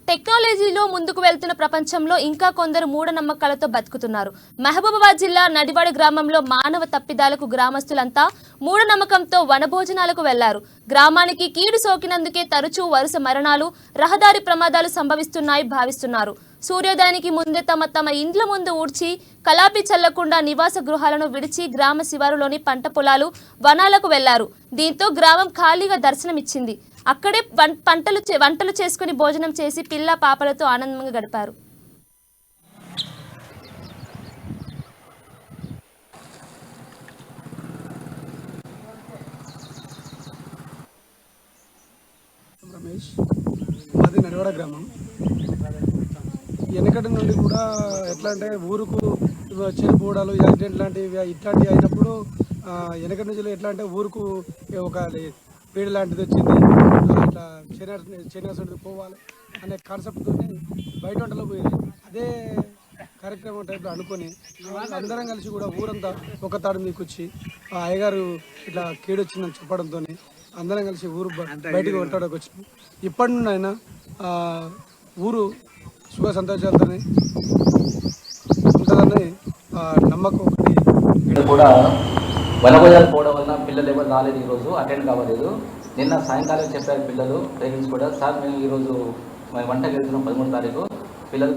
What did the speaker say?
టెక్నాలజీలో ముందుకు వెళ్తున్న ప్రపంచంలో ఇంకా కొందరు మూఢనమ్మకాలతో బతుకుతున్నారు. మహబూబాబాద్ జిల్లా నడివాడ గ్రామంలో మానవ తప్పిదాలకు గ్రామస్తులంతా మూఢనమ్మకంతో వనభోజనాలకు వెళ్లారు. గ్రామానికి కీడు సోకినందుకే తరచూ వరుస మరణాలు, రహదారి ప్రమాదాలు సంభవిస్తున్నాయి భావిస్తున్నారు. సూర్యోదయానికి ముందే తమ ఇండ్ల ముందు ఊడ్చి కలాపి చల్లకుండా నివాస గృహాలను విడిచి గ్రామ శివారులోని పంట పొలాలు, వనాలకు వెళ్లారు. దీంతో గ్రామం ఖాళీగా దర్శనమిచ్చింది. అక్కడే వంటలు చేసుకుని భోజనం చేసి పిల్ల పాపలతో ఆనందంగా గడిపారు. రమేష్, మాది నడివాడ గ్రామం. వెనకటి నుండి కూడా ఎట్లా అంటే ఊరుకు చనిపోవడాలు, యాక్సిడెంట్ లాంటివి ఇట్లాంటివి అయినప్పుడు వెనకటి నుంచి ఎట్లా అంటే ఊరుకు ఒక పీడ లాంటిది వచ్చింది, ఇట్లా శనివాసుడికి పోవాలి అనే కాన్సెప్ట్తో బయట వంటలో పోయేది. అదే కార్యక్రమం టైప్లో అనుకొని అందరం కలిసి కూడా ఊరంతా ఒక తాడు మీకు వచ్చి ఆ అయ్యగారు ఇట్లా కీడొచ్చిందని చెప్పడంతో అందరం కలిసి ఊరు బయటకు వంటడానికి వచ్చినాం. ఇప్పటి నుండి అయినా ఊరు సుఖ సంతోషాలతో ఉంటుందని నమ్మకం ఒకటి కూడా వనభోజనాలు పోవడం వలన పిల్లలు ఎవరు రాలేదు, ఈరోజు అటెండ్ కావలేదు. నిన్న సాయంకాలం చెప్పారు పిల్లలు పేరెంట్స్ కూడా, సార్ మేము ఈరోజు వంటకి వెళ్తున్నాం 13వ తారీఖు పిల్లలు